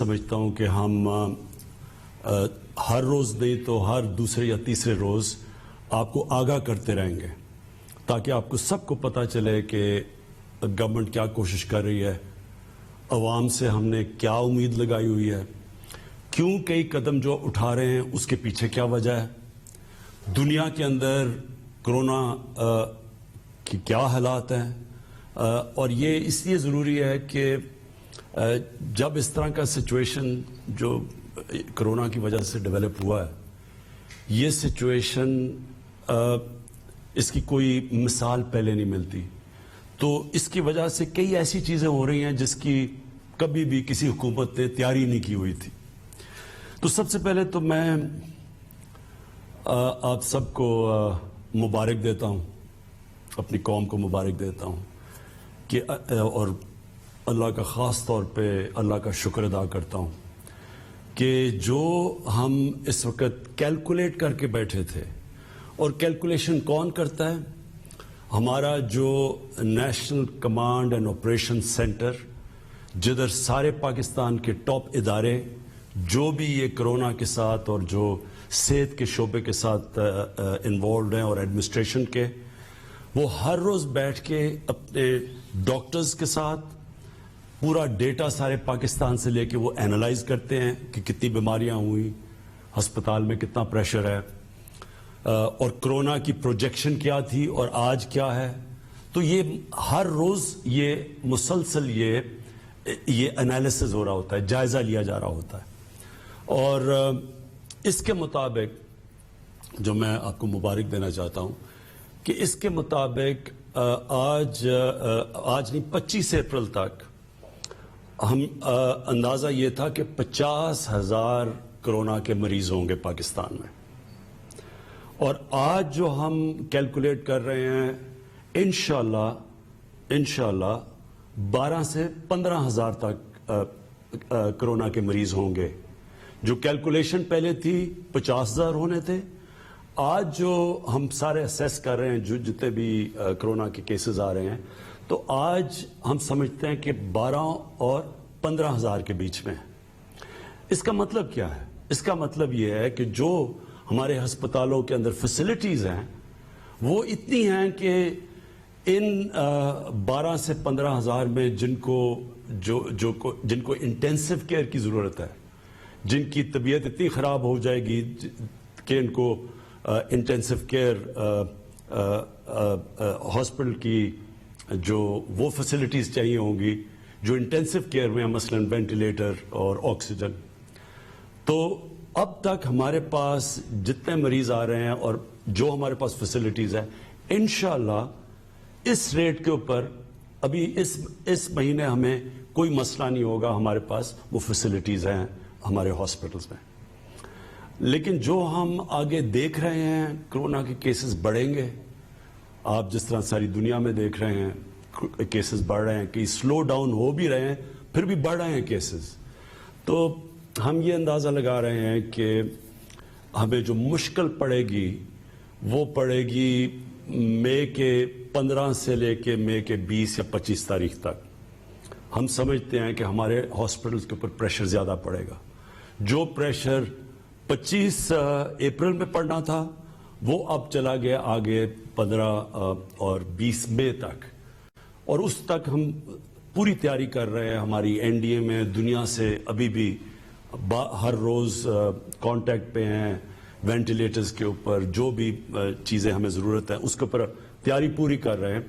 سمجھتا ہوں کہ ہم ہر روز نہیں تو ہر دوسرے یا تیسرے روز آپ کو آگاہ کرتے رہیں گے تاکہ آپ کو سب کو پتہ چلے کہ گورنمنٹ کیا کوشش کر رہی ہے، عوام سے ہم نے کیا امید لگائی ہوئی ہے، کیوں کئی قدم جو اٹھا رہے ہیں اس کے پیچھے کیا وجہ ہے، دنیا کے اندر کرونا کی کیا حالات ہیں، اور یہ اس لیے ضروری ہے کہ جب اس طرح کا سچویشن جو کرونا کی وجہ سے ڈیولپ ہوا ہے، یہ سچویشن اس کی کوئی مثال پہلے نہیں ملتی، تو اس کی وجہ سے کئی ایسی چیزیں ہو رہی ہیں جس کی کبھی بھی کسی حکومت نے تیاری نہیں کی ہوئی تھی۔ تو سب سے پہلے تو میں آپ سب کو مبارک دیتا ہوں، اپنی قوم کو مبارک دیتا ہوں کہ اور اللہ کا خاص طور پہ اللہ کا شکر ادا کرتا ہوں کہ جو ہم اس وقت کیلکولیٹ کر کے بیٹھے تھے، اور کیلکولیشن کون کرتا ہے؟ ہمارا جو national command and operation centre, جدھر سارے پاکستان کے ٹاپ ادارے جو بھی یہ کرونا کے ساتھ اور جو صحت کے شعبے کے ساتھ انوالوڈ ہیں اور ایڈمنسٹریشن کے، وہ ہر روز بیٹھ کے اپنے ڈاکٹرز کے ساتھ پورا ڈیٹا سارے پاکستان سے لے کے وہ اینالائز کرتے ہیں کہ کتنی بیماریاں ہوئی، ہسپتال میں کتنا پریشر ہے، اور کرونا کی پروجیکشن کیا تھی اور آج کیا ہے۔ تو یہ ہر روز یہ مسلسل یہ انالیسز ہو رہا ہوتا ہے، جائزہ لیا جا رہا ہوتا ہے، اور اس کے مطابق جو میں آپ کو مبارک دینا چاہتا ہوں کہ اس کے مطابق آج نہیں 25 اپریل تک ہم اندازہ یہ تھا کہ 50,000 کرونا کے مریض ہوں گے پاکستان میں، اور آج جو ہم کیلکولیٹ کر رہے ہیں انشاءاللہ 12 سے 15,000 تک کرونا کے مریض ہوں گے۔ جو کیلکولیشن پہلے تھی 50,000 ہونے تھے، آج جو ہم سارے اسیس کر رہے ہیں جو جتنے بھی کرونا کے کیسز آ رہے ہیں، تو آج ہم سمجھتے ہیں کہ 12 اور 15,000 کے بیچ میں ہے۔ اس کا مطلب کیا ہے؟ اس کا مطلب یہ ہے کہ جو ہمارے ہسپتالوں کے اندر فیسلٹیز ہیں وہ اتنی ہیں کہ ان 12 سے 15,000 میں جن کو انٹینسو کیئر کی ضرورت ہے، جن کی طبیعت اتنی خراب ہو جائے گی کہ ان کو انٹینسو کیئر ہاسپٹل کی جو وہ فیسلٹیز چاہیے ہوں گی جو انٹینسو کیئر میں مثلا وینٹیلیٹر اور آکسیجن، تو اب تک ہمارے پاس جتنے مریض آ رہے ہیں اور جو ہمارے پاس فیسلٹیز ہیں، انشاءاللہ اس ریٹ کے اوپر ابھی اس مہینے ہمیں کوئی مسئلہ نہیں ہوگا، ہمارے پاس وہ فیسلٹیز ہیں ہمارے ہاسپٹلز میں۔ لیکن جو ہم آگے دیکھ رہے ہیں کرونا کے کیسز بڑھیں گے، آپ جس طرح ساری دنیا میں دیکھ رہے ہیں کیسز بڑھ رہے ہیں، کہ سلو ڈاؤن ہو بھی رہے ہیں پھر بھی بڑھ رہے ہیں کیسز، تو ہم یہ اندازہ لگا رہے ہیں کہ ہمیں جو مشکل پڑے گی وہ پڑے گی مئی کے 15 سے لے کے مئی کے 20 یا 25 تاریخ تک۔ ہم سمجھتے ہیں کہ ہمارے ہاسپٹلز کے اوپر پریشر زیادہ پڑے گا۔ جو پریشر 25 اپریل میں پڑنا تھا وہ اب چلا گیا آگے 15 اور 20 مئی تک، اور اس تک ہم پوری تیاری کر رہے ہیں۔ ہماری این ڈی اے میں دنیا سے ابھی بھی ہر روز کانٹیکٹ پہ ہیں، وینٹیلیٹرز کے اوپر جو بھی چیزیں ہمیں ضرورت ہے اس کے اوپر تیاری پوری کر رہے ہیں۔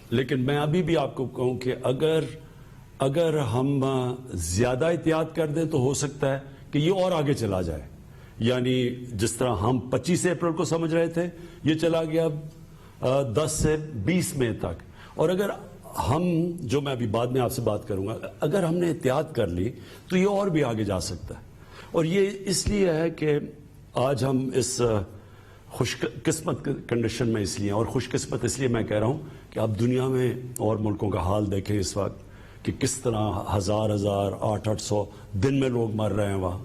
لیکن میں ابھی بھی آپ کو کہوں کہ اگر ہم زیادہ احتیاط کر دیں تو ہو سکتا ہے کہ یہ اور آگے چلا جائے، یعنی جس طرح ہم 25 اپریل کو سمجھ رہے تھے یہ چلا گیا 10 سے 20 مئی تک، اور اگر ہم جو میں ابھی بعد میں آپ سے بات کروں گا، اگر ہم نے احتیاط کر لی تو یہ اور بھی آگے جا سکتا ہے۔ اور یہ اس لیے ہے کہ آج ہم اس خوش قسمت کنڈیشن میں اس لیے، اور خوش قسمت اس لیے میں کہہ رہا ہوں کہ آپ دنیا میں اور ملکوں کا حال دیکھیں اس وقت کہ کس طرح 1000 800 دن میں لوگ مر رہے ہیں وہاں،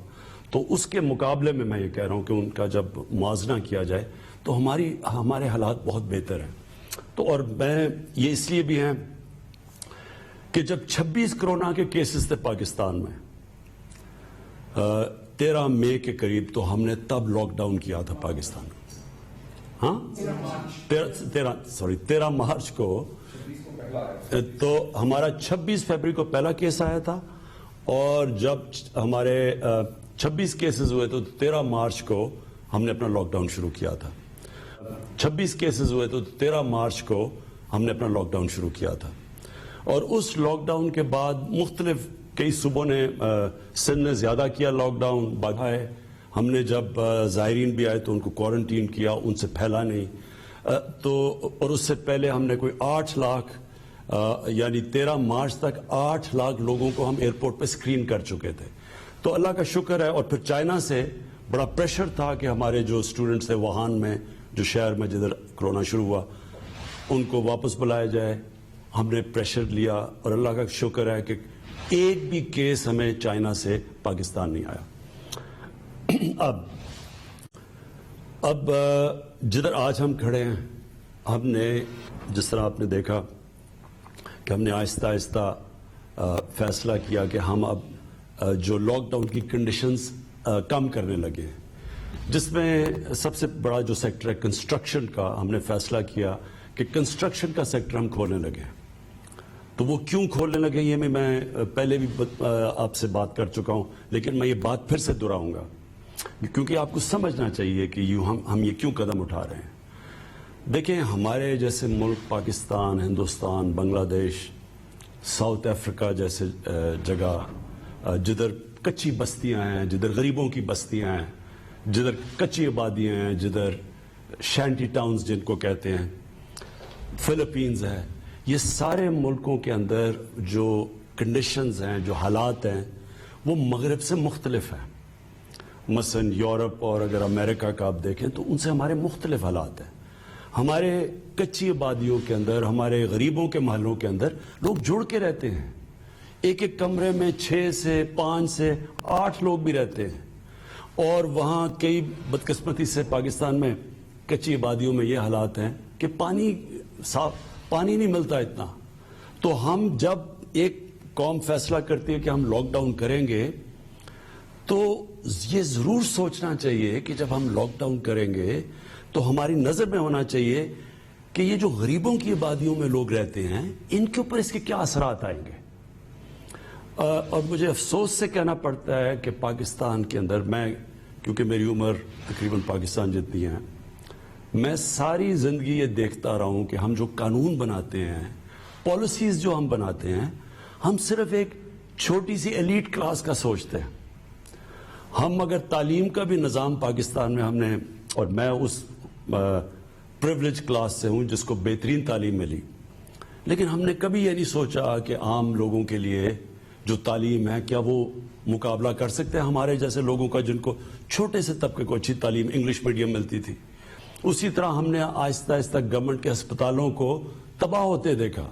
تو اس کے مقابلے میں یہ کہہ رہا ہوں کہ ان کا جب موازنہ کیا جائے تو ہمارے حالات بہت بہتر ہیں۔ تو اور میں یہ اس لیے بھی ہیں کہ جب 26 کرونا کے کیسز تھے پاکستان میں، 13 مئی کے قریب تو ہم نے تب لاک ڈاؤن کیا تھا پاکستان میں. ہاں 13 مارچ کو تو ہمارا 26 فروری کو پہلا کیس آیا تھا, اور جب ہمارے 26 کیسز ہوئے تو 13 مارچ کو ہم نے اپنا لاک ڈاؤن شروع کیا تھا. 26 کیسز ہوئے تو 13 مارچ کو ہم نے اپنا لاک ڈاؤن شروع کیا تھا. اور اس لاک ڈاؤن کے بعد مختلف کئی صوبوں نے, سندھ نے زیادہ کیا لاک ڈاؤن بڑھائے. ہم نے جب زائرین بھی آئے تو ان کو کوارنٹین کیا, ان سے پھیلا نہیں. تو اور اس سے پہلے ہم نے کوئی 8 لاکھ یعنی 13 مارچ تک 8 لاکھ لوگوں کو ہم ایئرپورٹ پہ اسکرین کر چکے تھے. تو اللہ کا شکر ہے. اور پھر چائنا سے بڑا پریشر تھا کہ ہمارے جو اسٹوڈنٹس تھے ووہان میں, جو شہر میں جدھر کرونا شروع ہوا, ان کو واپس بلایا جائے. ہم نے پریشر لیا اور اللہ کا شکر ہے کہ ایک بھی کیس ہمیں چائنا سے پاکستان نہیں آیا. اب جدھر آج ہم کھڑے ہیں, ہم نے جس طرح آپ نے دیکھا کہ ہم نے آہستہ آہستہ فیصلہ کیا کہ ہم اب جو لاک ڈاؤن کی کنڈیشنز کم کرنے لگے ہیں, جس میں سب سے بڑا جو سیکٹر ہے کنسٹرکشن کا, ہم نے فیصلہ کیا کہ کنسٹرکشن کا سیکٹر ہم کھولنے لگے. تو وہ کیوں کھولنے لگے یہ میں پہلے بھی آپ سے بات کر چکا ہوں, لیکن میں یہ بات پھر سے دہراؤں گا کیونکہ آپ کو سمجھنا چاہیے کہ ہم یہ کیوں قدم اٹھا رہے ہیں. دیکھیں, ہمارے جیسے ملک پاکستان, ہندوستان, بنگلہ دیش, ساؤتھ افریقہ جیسے جگہ جدھر کچی بستیاں ہیں, جدھر غریبوں کی بستیاں ہیں, جدھر کچی آبادیاں ہیں, جدھر شینٹی ٹاؤنز جن کو کہتے ہیں, فلپینز ہے, یہ سارے ملکوں کے اندر جو کنڈیشنز ہیں, جو حالات ہیں, وہ مغرب سے مختلف ہیں. مثلا یورپ اور اگر امریکہ کا آپ دیکھیں تو ان سے ہمارے مختلف حالات ہیں. ہمارے کچی آبادیوں کے اندر, ہمارے غریبوں کے محلوں کے اندر لوگ جڑ کے رہتے ہیں. ایک ایک کمرے میں 6 سے 5 سے 8 لوگ بھی رہتے ہیں. اور وہاں کئی بدقسمتی سے پاکستان میں کچی آبادیوں میں یہ حالات ہیں کہ پانی نہیں ملتا اتنا. تو ہم جب ایک قوم فیصلہ کرتی ہے کہ ہم لاک ڈاؤن کریں گے, تو یہ ضرور سوچنا چاہیے کہ جب ہم لاک ڈاؤن کریں گے تو ہماری نظر میں ہونا چاہیے کہ یہ جو غریبوں کی آبادیوں میں لوگ رہتے ہیں, ان کے اوپر اس کے کیا اثرات آئیں گے. اور مجھے افسوس سے کہنا پڑتا ہے کہ پاکستان کے اندر, میں کیونکہ میری عمر تقریباً پاکستان جتنی ہے, میں ساری زندگی یہ دیکھتا رہا ہوں کہ ہم جو قانون بناتے ہیں, پالیسیز جو ہم بناتے ہیں, ہم صرف ایک چھوٹی سی ایلیٹ کلاس کا سوچتے ہیں. ہم اگر تعلیم کا بھی نظام پاکستان میں ہم نے, اور میں اس پریولیج کلاس سے ہوں جس کو بہترین تعلیم ملی, لیکن ہم نے کبھی یہ نہیں سوچا کہ عام لوگوں کے لیے جو تعلیم ہے کیا وہ مقابلہ کر سکتے ہیں ہمارے جیسے لوگوں کا جن کو چھوٹے سے طبقے کو اچھی تعلیم انگلش میڈیم ملتی تھی. اسی طرح ہم نے آہستہ آہستہ گورنمنٹ کے ہسپتالوں کو تباہ ہوتے دیکھا.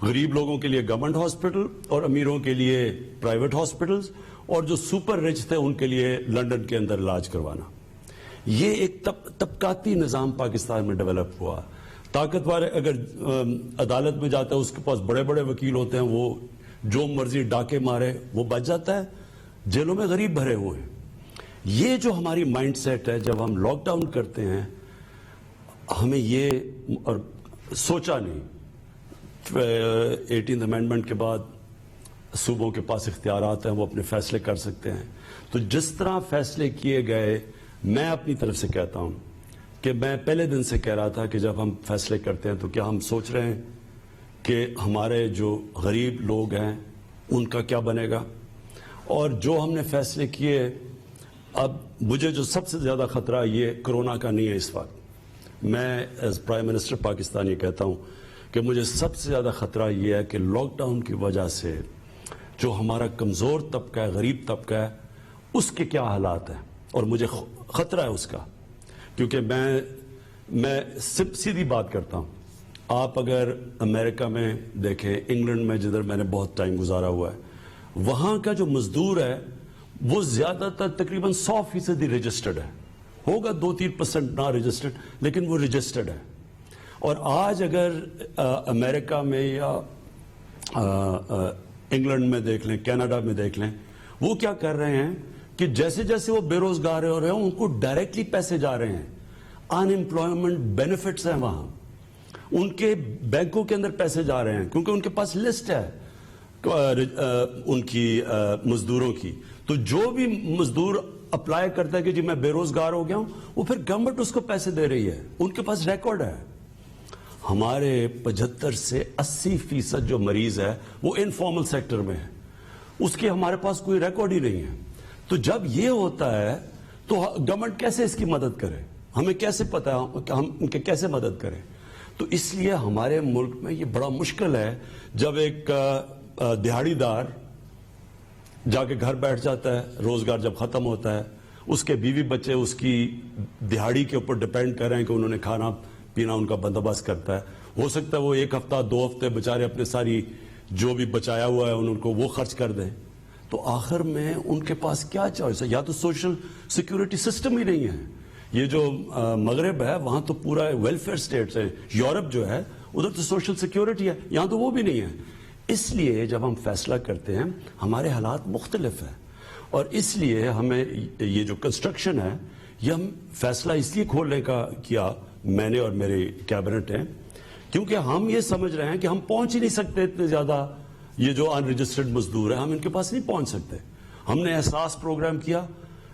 غریب لوگوں کے لیے گورنمنٹ ہاسپٹل اور امیروں کے لیے پرائیویٹ ہاسپٹلز, اور جو سپر رچ تھے ان کے لیے لنڈن کے اندر علاج کروانا. یہ ایک طبقاتی نظام پاکستان میں ڈیولپ ہوا. طاقتور اگر عدالت میں جاتا ہے, اس کے پاس بڑے بڑے وکیل ہوتے ہیں, وہ جو مرضی ڈاکے مارے وہ بچ جاتا ہے. جیلوں میں غریب بھرے ہوئے ہیں. یہ جو ہماری مائنڈ سیٹ ہے, جب ہم لاک ڈاؤن کرتے ہیں, ہمیں یہ اور سوچا نہیں. 18th امینڈمنٹ کے بعد صوبوں کے پاس اختیارات ہیں, وہ اپنے فیصلے کر سکتے ہیں. تو جس طرح فیصلے کیے گئے, میں اپنی طرف سے کہتا ہوں کہ میں پہلے دن سے کہہ رہا تھا کہ جب ہم فیصلے کرتے ہیں تو کیا ہم سوچ رہے ہیں کہ ہمارے جو غریب لوگ ہیں ان کا کیا بنے گا. اور جو ہم نے فیصلے کیے, اب مجھے جو سب سے زیادہ خطرہ یہ کرونا کا نہیں ہے اس وقت. میں ایز پرائم منسٹر پاکستان یہ کہتا ہوں کہ مجھے سب سے زیادہ خطرہ یہ ہے کہ لاک ڈاؤن کی وجہ سے جو ہمارا کمزور طبقہ ہے, غریب طبقہ ہے, اس کے کیا حالات ہیں. اور مجھے خطرہ ہے اس کا, کیونکہ میں سیدھی بات کرتا ہوں. آپ اگر امریکہ میں دیکھیں, انگلینڈ میں جدھر میں نے بہت ٹائم گزارا ہوا ہے, وہاں کا جو مزدور ہے وہ زیادہ تر تقریباً 100% رجسٹرڈ ہے. ہوگا 2-3% نہ رجسٹرڈ, لیکن وہ رجسٹرڈ ہے. اور آج اگر امریکہ میں یا انگلینڈ میں دیکھ لیں, کینیڈا میں دیکھ لیں, وہ کیا کر رہے ہیں, کہ جیسے جیسے وہ بے روزگار ہو رہے ہیں ان کو ڈائریکٹلی پیسے جا رہے ہیں, ان امپلائمنٹ بینیفٹس ہیں وہاں, ان کے بینکوں کے اندر پیسے جا رہے ہیں کیونکہ ان کے پاس لسٹ ہے ان کی مزدوروں کی. تو جو بھی مزدور اپلائی کرتا ہے کہ جی میں بے روزگار ہو گیا ہوں, وہ پھر گورنمنٹ اس کو پیسے دے رہی ہے, ان کے پاس ریکارڈ ہے. ہمارے 75 سے 80% جو مریض ہے وہ انفارمل سیکٹر میں ہے, اس کی ہمارے پاس کوئی ریکارڈ ہی نہیں ہے. تو جب یہ ہوتا ہے تو گورنمنٹ کیسے اس کی مدد کرے, ہمیں کیسے پتا کہ ہم ان کے کیسے مدد کریں. تو اس لیے ہمارے ملک میں یہ بڑا مشکل ہے جب ایک دہاڑی دار جا کے گھر بیٹھ جاتا ہے, روزگار جب ختم ہوتا ہے, اس کے بیوی بچے اس کی دہاڑی کے اوپر ڈیپینڈ کر رہے ہیں کہ انہوں نے کھانا پینا ان کا بندوبست کرتا ہے. ہو سکتا ہے وہ 1 ہفتہ 2 ہفتے بےچارے اپنے ساری جو بھی بچایا ہوا ہے ان کو وہ خرچ کر دیں. تو آخر میں ان کے پاس کیا چوائس ہے, یا تو سوشل سیکیورٹی سسٹم ہی نہیں ہے. یہ جو مغرب ہے وہاں تو پورا ویلفیئر سٹیٹس ہے, یورپ جو ہے ادھر تو سوشل سیکیورٹی ہے, یہاں تو وہ بھی نہیں ہے. اس لیے جب ہم فیصلہ کرتے ہیں ہمارے حالات مختلف ہیں, اور اس لیے ہمیں یہ جو کنسٹرکشن ہے یہ ہم فیصلہ اس لیے کھولنے کا کیا میں نے اور میرے کیبنٹ ہیں کیونکہ ہم یہ سمجھ رہے ہیں کہ ہم پہنچ ہی نہیں سکتے اتنے زیادہ, یہ جو ان رجسٹرڈ مزدور ہیں ہم ان کے پاس نہیں پہنچ سکتے. ہم نے احساس پروگرام کیا,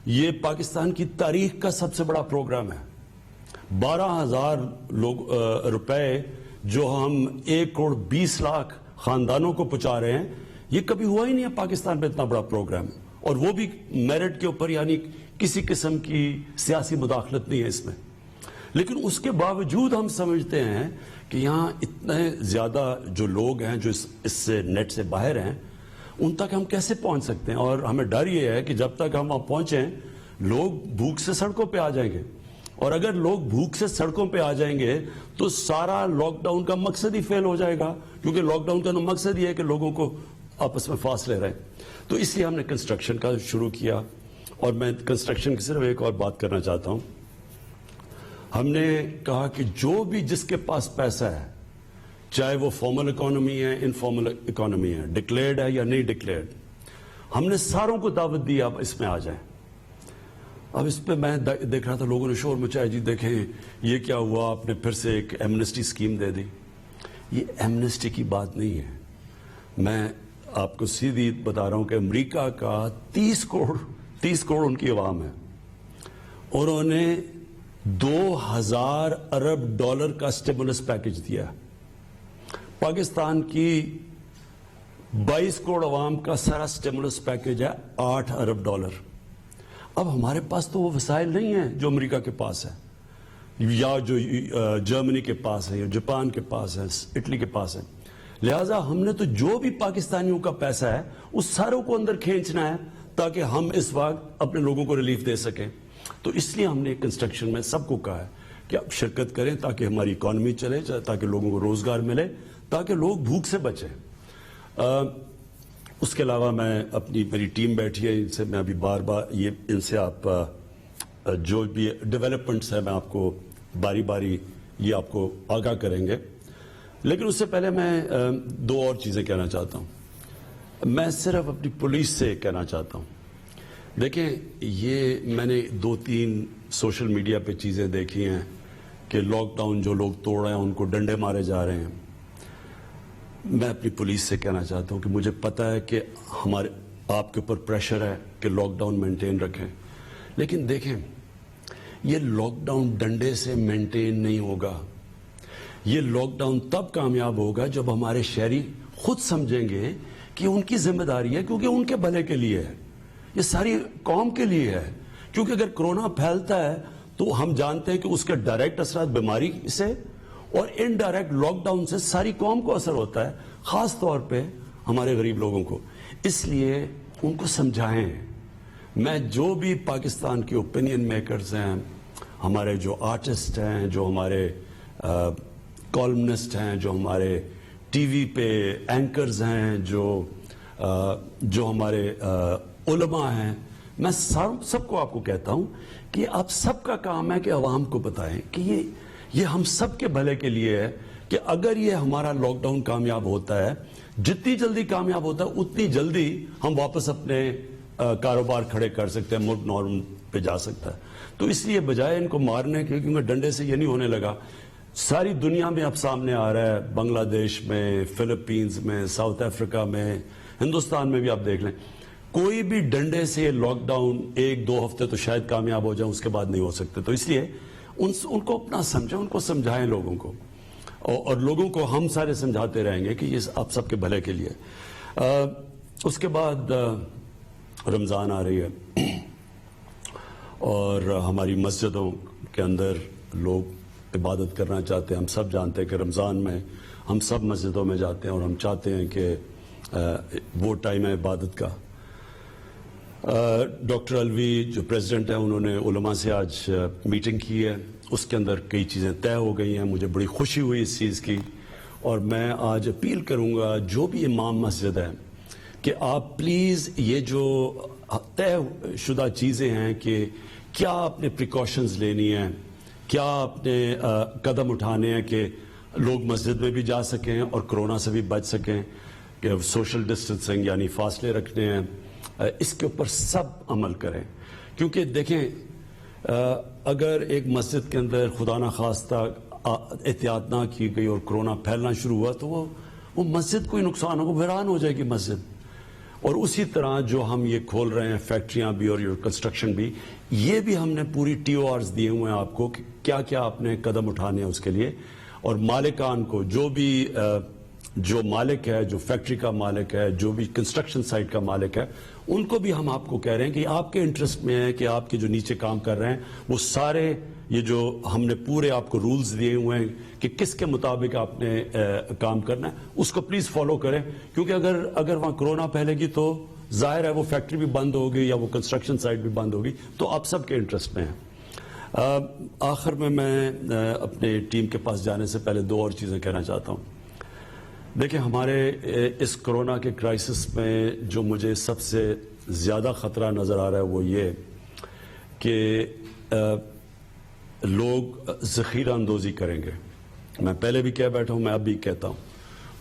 یہ پاکستان کی تاریخ کا سب سے بڑا پروگرام ہے. 12,000 روپے جو ہم 1,20,00,000 خاندانوں کو پہنچا رہے ہیں, یہ کبھی ہوا ہی نہیں ہے پاکستان میں اتنا بڑا پروگرام, اور وہ بھی میرٹ کے اوپر, یعنی کسی قسم کی سیاسی مداخلت نہیں ہے اس میں. لیکن اس کے باوجود ہم سمجھتے ہیں کہ یہاں اتنے زیادہ جو لوگ ہیں جو اس سے نیٹ سے باہر ہیں ان تک ہم کیسے پہنچ سکتے ہیں, اور ہمیں ڈر یہ ہے کہ جب تک ہم وہاں پہنچیں لوگ بھوک سے سڑکوں پہ آ جائیں گے, اور اگر لوگ بھوک سے سڑکوں پہ آ جائیں گے تو سارا لاک ڈاؤن کا مقصد ہی فیل ہو جائے گا, کیونکہ لاک ڈاؤن کا مقصد یہ ہے کہ لوگوں کو آپس میں فاصلے رہیں. تو اس لیے ہم نے کنسٹرکشن کا شروع کیا, اور میں کنسٹرکشن کی صرف ایک اور بات کرنا چاہتا ہوں. ہم نے کہا کہ جو بھی جس کے پاس پیسہ ہے, چاہے وہ فارمل اکانومی ہے انفارمل اکانومی ہے, ڈکلیئرڈ ہے یا نہیں ڈکلیئرڈ, ہم نے ساروں کو دعوت دی آپ اس میں آ جائیں. اب اس پہ میں دیکھ رہا تھا لوگوں نے شور مچایا, جی دیکھیں یہ کیا ہوا, آپ نے پھر سے ایک ایمنسٹی اسکیم دے دی. یہ ایمنسٹی کی بات نہیں ہے, میں آپ کو سیدھی بتا رہا ہوں کہ امریکہ کا 30 کروڑ ان کی عوام ہے, اور انہوں نے $2,000 ارب کا اسٹیمولس پیکج دیا. پاکستان کی 22 کروڑ عوام کا سارا اسٹیمولس پیکج ہے $8 ارب. اب ہمارے پاس تو وہ وسائل نہیں ہیں جو امریکہ کے پاس ہے, یا جو جرمنی کے پاس ہے, یا جاپان کے پاس ہے, اٹلی کے پاس ہے. لہٰذا ہم نے تو جو بھی پاکستانیوں کا پیسہ ہے اس ساروں کو اندر کھینچنا ہے تاکہ ہم اس وقت اپنے لوگوں کو ریلیف دے سکیں. تو اس لیے ہم نے کنسٹرکشن میں سب کو کہا ہے کہ آپ شرکت کریں تاکہ ہماری اکانومی چلے, تاکہ لوگوں کو روزگار ملے, تاکہ لوگ بھوک سے بچیں. اس کے علاوہ میں میری ٹیم بیٹھی ہے, ان سے میں ابھی بار بار ان سے آپ جو بھی ڈیولپمنٹس ہیں میں آپ کو باری باری یہ آپ کو آگاہ کریں گے. لیکن اس سے پہلے میں 2 اور چیزیں کہنا چاہتا ہوں. میں صرف اپنی پولیس سے کہنا چاہتا ہوں, دیکھیں یہ میں نے 2-3 سوشل میڈیا پہ چیزیں دیکھی ہیں کہ لاک ڈاؤن جو لوگ توڑ رہے ہیں ان کو ڈنڈے مارے جا رہے ہیں. میں اپنی پولیس سے کہنا چاہتا ہوں کہ مجھے پتا ہے کہ آپ کے اوپر پریشر ہے کہ لاک ڈاؤن مینٹین رکھیں, لیکن دیکھیں یہ لاک ڈاؤن ڈنڈے سے مینٹین نہیں ہوگا. یہ لاک ڈاؤن تب کامیاب ہوگا جب ہمارے شہری خود سمجھیں گے کہ ان کی ذمہ داری ہے, کیونکہ ان کے بھلے کے لیے ہے, یہ ساری قوم کے لیے ہے. کیونکہ اگر کرونا پھیلتا ہے تو ہم جانتے ہیں کہ اس کے ڈائریکٹ اثرات بیماری سے اور انڈائریکٹ لاک ڈاؤن سے ساری قوم کو اثر ہوتا ہے, خاص طور پہ ہمارے غریب لوگوں کو. اس لیے ان کو سمجھائیں. میں جو بھی پاکستان کے اوپینین میکرز ہیں, ہمارے جو آرٹسٹ ہیں, جو ہمارے کالمنسٹ ہیں, جو ہمارے ٹی وی پہ اینکرز ہیں, جو ہمارے علماء ہیں, میں سب کو آپ کو کہتا ہوں کہ آپ سب کا کام ہے کہ عوام کو بتائیں کہ یہ ہم سب کے بھلے کے لیے ہے کہ اگر یہ ہمارا لاک ڈاؤن کامیاب ہوتا ہے, جتنی جلدی کامیاب ہوتا ہے اتنی جلدی ہم واپس اپنے کاروبار کھڑے کر سکتے ہیں, ملک نارم پہ جا سکتا ہے. تو اس لیے بجائے ان کو مارنے کے, کیونکہ ڈنڈے سے یہ نہیں ہونے لگا, ساری دنیا میں اب سامنے آ رہا ہے, بنگلہ دیش میں, فلپینز میں, ساؤتھ افریقہ میں, ہندوستان میں بھی آپ دیکھ لیں, کوئی بھی ڈنڈے سے لاک ڈاؤن 1-2 ہفتے تو شاید کامیاب ہو جائیں, اس کے بعد نہیں ہو سکتے. تو اس لیے ان کو اپنا سمجھیں, ان کو سمجھائیں لوگوں کو, اور لوگوں کو ہم سارے سمجھاتے رہیں گے کہ یہ آپ سب کے بھلے کے لیے. اس کے بعد رمضان آ رہی ہے, اور ہماری مسجدوں کے اندر لوگ عبادت کرنا چاہتے ہیں. ہم سب جانتے ہیں کہ رمضان میں ہم سب مسجدوں میں جاتے ہیں, اور ہم چاہتے ہیں کہ وہ ٹائم ہے عبادت کا. ڈاکٹر الوی جو پریزیڈنٹ ہیں, انہوں نے علماء سے آج میٹنگ کی ہے, اس کے اندر کئی چیزیں طے ہو گئی ہیں. مجھے بڑی خوشی ہوئی اس چیز کی, اور میں آج اپیل کروں گا جو بھی امام مسجد ہے کہ آپ پلیز یہ جو طے شدہ چیزیں ہیں کہ کیا آپ نے پریکاشنز لینی ہیں, کیا آپ نے قدم اٹھانے ہیں کہ لوگ مسجد میں بھی جا سکیں اور کرونا سے بھی بچ سکیں, کہ سوشل ڈسٹنسنگ یعنی فاصلے رکھنے ہیں, اس کے اوپر سب عمل کریں. کیونکہ دیکھیں, اگر ایک مسجد کے اندر خدا نخواستہ احتیاط نہ کی گئی اور کرونا پھیلنا شروع ہوا تو وہ مسجد کو ہی نقصان ہوگا, ویران ہو جائے گی مسجد. اور اسی طرح جو ہم یہ کھول رہے ہیں فیکٹریاں بھی اور یہ کنسٹرکشن بھی, یہ بھی ہم نے پوری TORs دیے ہوئے ہیں آپ کو کہ کیا کیا آپ نے قدم اٹھانے ہیں اس کے لیے. اور مالکان کو, جو مالک ہے, جو فیکٹری کا مالک ہے, جو بھی کنسٹرکشن سائٹ کا مالک ہے, ان کو بھی ہم آپ کو کہہ رہے ہیں کہ آپ کے انٹرسٹ میں ہے کہ آپ کے جو نیچے کام کر رہے ہیں وہ سارے یہ جو ہم نے پورے آپ کو رولز دیے ہوئے ہیں کہ کس کے مطابق آپ نے کام کرنا ہے, اس کو پلیز فالو کریں. کیونکہ اگر وہاں کرونا پھیلے گی تو ظاہر ہے وہ فیکٹری بھی بند ہوگی یا وہ کنسٹرکشن سائٹ بھی بند ہوگی, تو آپ سب کے انٹرسٹ میں ہیں. آخر میں اپنے ٹیم کے پاس جانے سے پہلے 2 اور چیزیں کہنا چاہتا ہوں. دیکھیں, ہمارے اس کرونا کے کرائسس میں جو مجھے سب سے زیادہ خطرہ نظر آ رہا ہے وہ یہ کہ لوگ ذخیرہ اندوزی کریں گے. میں پہلے بھی کہہ بیٹھا ہوں, میں اب بھی کہتا ہوں,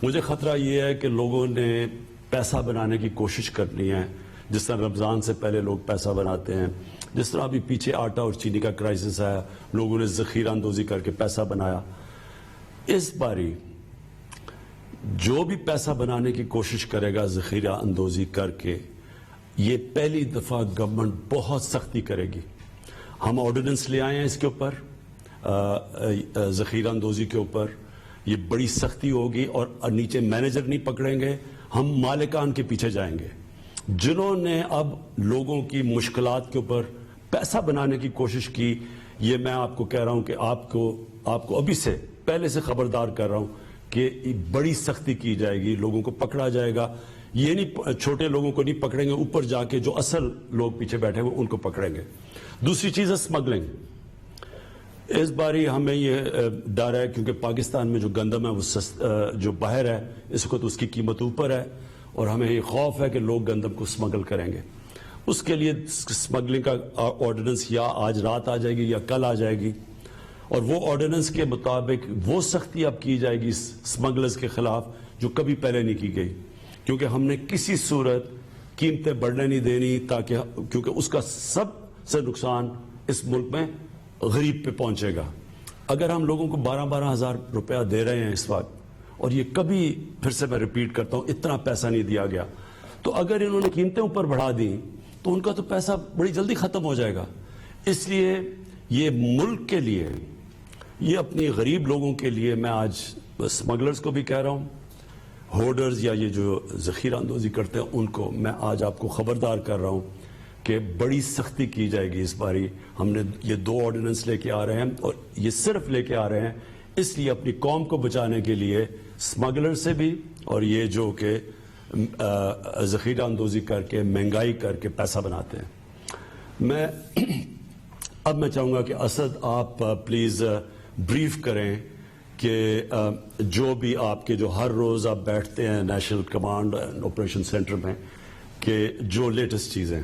مجھے خطرہ یہ ہے کہ لوگوں نے پیسہ بنانے کی کوشش کرنی ہے, جس طرح رمضان سے پہلے لوگ پیسہ بناتے ہیں, جس طرح ابھی پیچھے آٹا اور چینی کا کرائسس ہے, لوگوں نے ذخیرہ اندوزی کر کے پیسہ بنایا. اس باری جو بھی پیسہ بنانے کی کوشش کرے گا ذخیرہ اندوزی کر کے, یہ پہلی دفعہ گورنمنٹ بہت سختی کرے گی. ہم آرڈیننس لے آئے ہیں اس کے اوپر, ذخیرہ اندوزی کے اوپر, یہ بڑی سختی ہوگی, اور نیچے مینیجر نہیں پکڑیں گے, ہم مالکان کے پیچھے جائیں گے جنہوں نے اب لوگوں کی مشکلات کے اوپر پیسہ بنانے کی کوشش کی. یہ میں آپ کو کہہ رہا ہوں کہ آپ کو ابھی سے پہلے سے خبردار کر رہا ہوں کہ بڑی سختی کی جائے گی, لوگوں کو پکڑا جائے گا. یہ نہیں, چھوٹے لوگوں کو نہیں پکڑیں گے, اوپر جا کے جو اصل لوگ پیچھے بیٹھے ہوئے ان کو پکڑیں گے. دوسری چیز ہے اسمگلنگ. اس باری ہمیں یہ ڈر ہے کیونکہ پاکستان میں جو گندم ہے وہ جو باہر ہے اس وقت اس کی قیمت اوپر ہے, اور ہمیں یہ خوف ہے کہ لوگ گندم کو اسمگل کریں گے. اس کے لیے اسمگلنگ کا آرڈیننس یا آج رات آ جائے گی یا کل آ جائے گی, اور وہ آرڈیننس کے مطابق وہ سختی اب کی جائے گی اسمگلرز کے خلاف جو کبھی پہلے نہیں کی گئی. کیونکہ ہم نے کسی صورت قیمتیں بڑھنے نہیں دینی, کیونکہ اس کا سب سے نقصان اس ملک میں غریب پہ پہنچے گا. اگر ہم لوگوں کو 12 ہزار روپیہ دے رہے ہیں اس وقت, اور یہ کبھی پھر سے میں ریپیٹ کرتا ہوں اتنا پیسہ نہیں دیا گیا, تو اگر انہوں نے قیمتیں اوپر بڑھا دیں تو ان کا تو پیسہ بڑی جلدی ختم ہو جائے گا. اس لیے یہ ملک کے لیے, یہ اپنی غریب لوگوں کے لیے, میں آج اسمگلرز کو بھی کہہ رہا ہوں, ہولڈرز یا یہ جو ذخیرہ اندوزی کرتے ہیں ان کو میں آج آپ کو خبردار کر رہا ہوں کہ بڑی سختی کی جائے گی اس باری. ہم نے یہ 2 آرڈیننس لے کے آ رہے ہیں, اور یہ صرف لے کے آ رہے ہیں اس لیے اپنی قوم کو بچانے کے لیے, اسمگلر سے بھی اور یہ جو کہ ذخیرہ اندوزی کر کے مہنگائی کر کے پیسہ بناتے ہیں. اب میں چاہوں گا کہ اسد آپ پلیز بریف کریں کہ جو بھی آپ کے جو ہر روز آپ بیٹھتے ہیں national command and operation centre میں, کہ جو لیٹسٹ چیزیں